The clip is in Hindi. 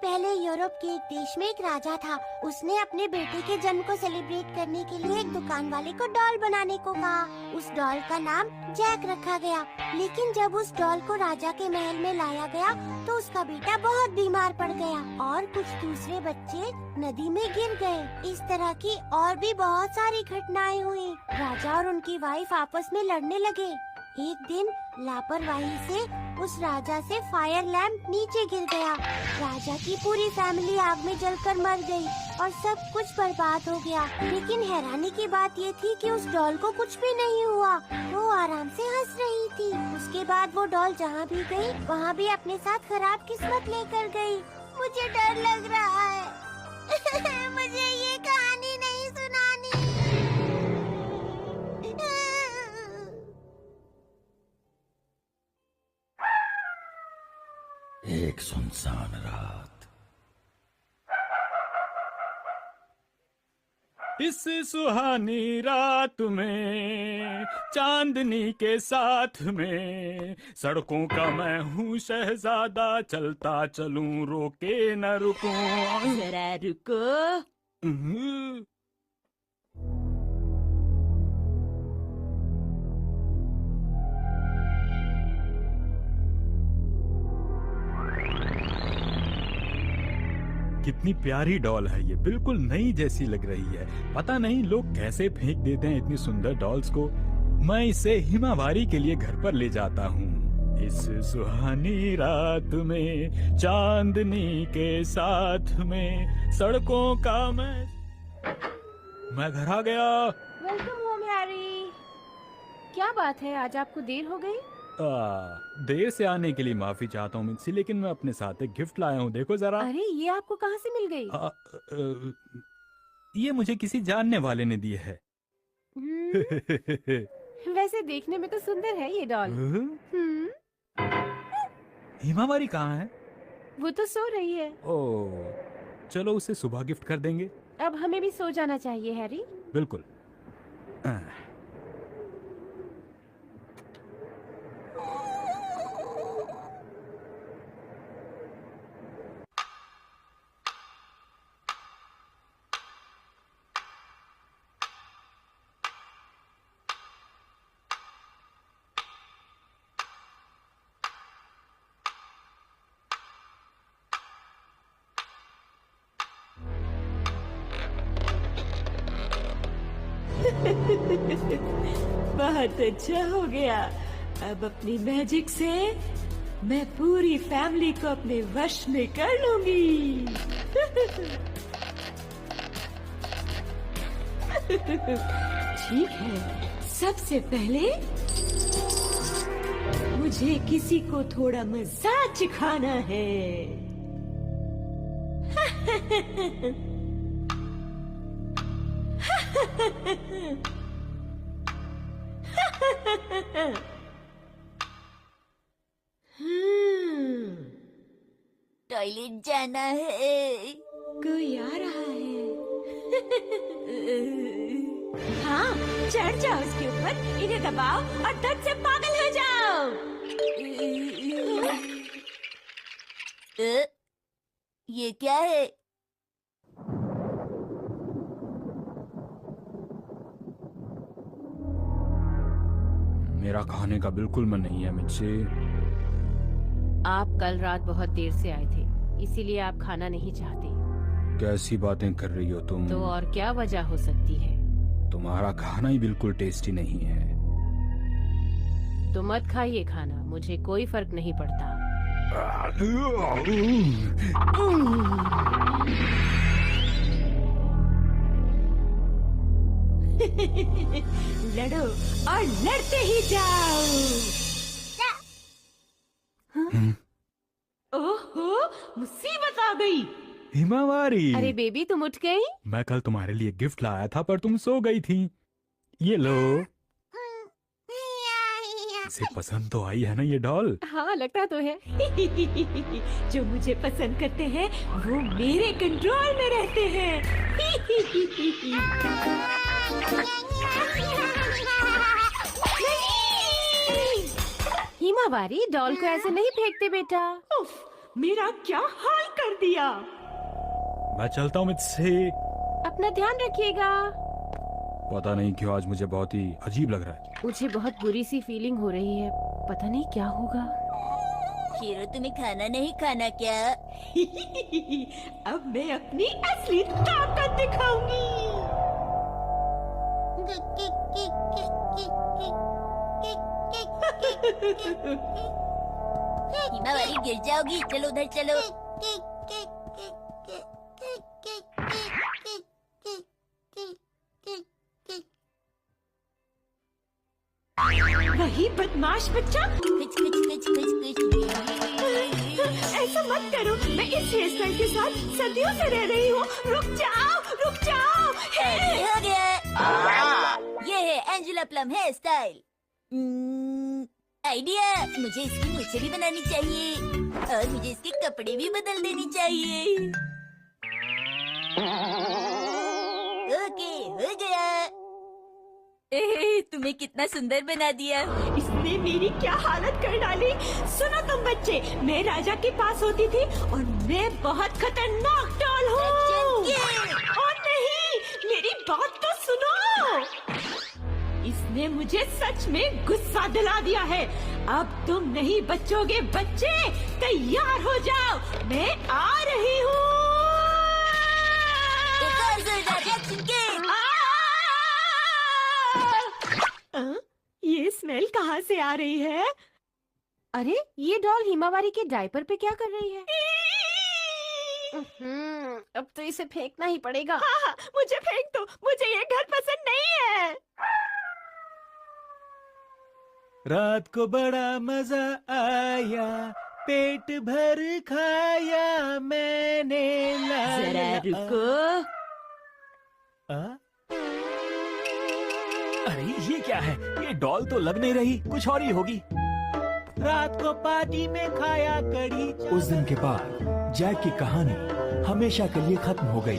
पहले यूरोप के एक देश में एक राजा था। उसने अपने बेटे के जन्म को सेलिब्रेट करने के लिए एक दुकान वाले को डॉल बनाने को कहा। उस डॉल का नाम जैक रखा गया। लेकिन जब उस डॉल को राजा के महल में लाया गया तो उसका बेटा बहुत बीमार पड़ गया और कुछ दूसरे बच्चे नदी में गिर गए। इस तरह की और भी बहुत सारी घटनाएं हुई। राजा और उनकी वाइफ आपस में लड़ने लगे। एक दिन लापरवाही से उस राजा से फायर लैंप नीचे गिर गया। राजा की पूरी फैमिली आग में जलकर मर गई और सब कुछ बर्बाद हो गया। लेकिन हैरानी की बात ये थी कि उस डॉल को कुछ भी नहीं हुआ। वो आराम से हंस रही थी। उसके बाद वो डॉल जहाँ भी गई वहाँ भी अपने साथ खराब किस्मत लेकर गई। मुझे डर लग रहा है। मुझे ये कहानी नहीं सुनानी। एक सुनसान रात। इस सुहानी रात में चांदनी के साथ में सड़कों का मैं हूँ शहजादा, चलता चलूं रोके न रुकूं। जरा रुको। कितनी प्यारी डॉल है ये, बिल्कुल नई जैसी लग रही है। पता नहीं लोग कैसे फेंक देते हैं इतनी सुंदर डॉल्स को। मैं इसे हिमावारी के लिए घर पर ले जाता हूँ। इस सुहानी रात में चांदनी के साथ में सड़कों का मैं घर आ गया। Welcome home Harry. क्या बात है, आज आपको देर हो गई? देर से आने के लिए माफी चाहता हूँ मिक्सी, लेकिन मैं अपने साथ एक गिफ्ट लाया हूँ, देखो जरा। अरे ये आपको कहाँ से मिल गई? ये मुझे किसी जानने वाले ने दी है। वैसे देखने में तो सुंदर है ये डॉल। हिमावारी कहाँ है? वो तो सो रही है। ओह, चलो उसे सुबह गिफ्ट कर देंगे। अब हमें भी सो जाना चाहिए हैरी। बिल्कुल। बहुत अच्छा हो गया। अब अपनी मैजिक से मैं पूरी फैमिली को अपने वश में कर लूंगी। ठीक है, सबसे पहले मुझे किसी को थोड़ा मजा चिखाना है। टॉयलेट जाना है। कोई आ रहा है। हाँ, चढ़ जाओ उसके ऊपर, इन्हें दबाओ और दर्द से पागल हो जाओ। ये क्या है? मेरा खाने का बिल्कुल मन नहीं है मिर्ची। आप कल रात बहुत देर से आए थे, इसीलिए आप खाना नहीं चाहते। कैसी बातें कर रही हो तुम? तो और क्या वजह हो सकती है? तुम्हारा खाना ही बिल्कुल टेस्टी नहीं है। तो मत खाइए खाना, मुझे कोई फर्क नहीं पड़ता। लड़ो और लड़ते ही जाओ। ओहो, मुसीबत आ गई। हिमावारी, अरे बेबी, तुम उठ गई? मैं कल तुम्हारे लिए गिफ्ट लाया था पर तुम सो गई थी। ये लो। इसे पसंद तो आई है ना ये डॉल? हाँ, लगता तो है। जो मुझे पसंद करते हैं वो मेरे कंट्रोल में रहते हैं। हिमावारी, डॉल को ऐसे नहीं फेंकते बेटा। उफ, मेरा क्या हाल कर दिया। मैं चलता हूँ मुझसे। अपना ध्यान रखिएगा। पता नहीं क्यों आज मुझे बहुत ही अजीब लग रहा है। मुझे बहुत बुरी सी फीलिंग हो रही है, पता नहीं क्या होगा। हीरो, तुम्हें खाना नहीं खाना क्या? अब मैं अपनी असली ताकत दिखाऊंगी। हिमावारी गिर जाओगी, चलो उधर चलो। वही बदमाश बच्चा, खिच खिच खिच खिच खिच। ऐसा मत करो, मैं इस हेयर स्टाइल के साथ सदियों से रह रही हूँ। रुक जाओ, रुक जाओ। ये हो गया। ये है Angela plum hair style. Idea, मुझे इसकी मूछें भी बनानी चाहिए और मुझे इसके कपड़े भी बदल देने चाहिए। ओके, हो गया। तुम्हें कितना सुंदर बना दिया। इसने मेरी क्या हालत कर डाली। सुनो तुम बच्चे, मैं राजा के पास होती थी और मैं बहुत खतरनाक डॉल हूँ। और नहीं, मेरी बात तो सुनो। इसने मुझे सच में गुस्सा दिला दिया है। अब तुम नहीं बचोगे बच्चे, तैयार हो जाओ, मैं आ रही हूँ। ये स्मेल कहाँ से आ रही है? अरे, ये डॉल हिमावारी के डायपर पे क्या कर रही है? अब तो इसे फेंकना ही पड़ेगा। हाँ, मुझे फेंक दो, मुझे ये घर पसंद नहीं है। रात को बड़ा मजा आया, पेट भर खाया मैंने। जरा रुको। अरे ये क्या है? ये डॉल तो लग नहीं रही, कुछ और ही होगी। रात को पार्टी में खाया कड़ी। उस दिन के बाद जैक की कहानी हमेशा के लिए खत्म हो गई।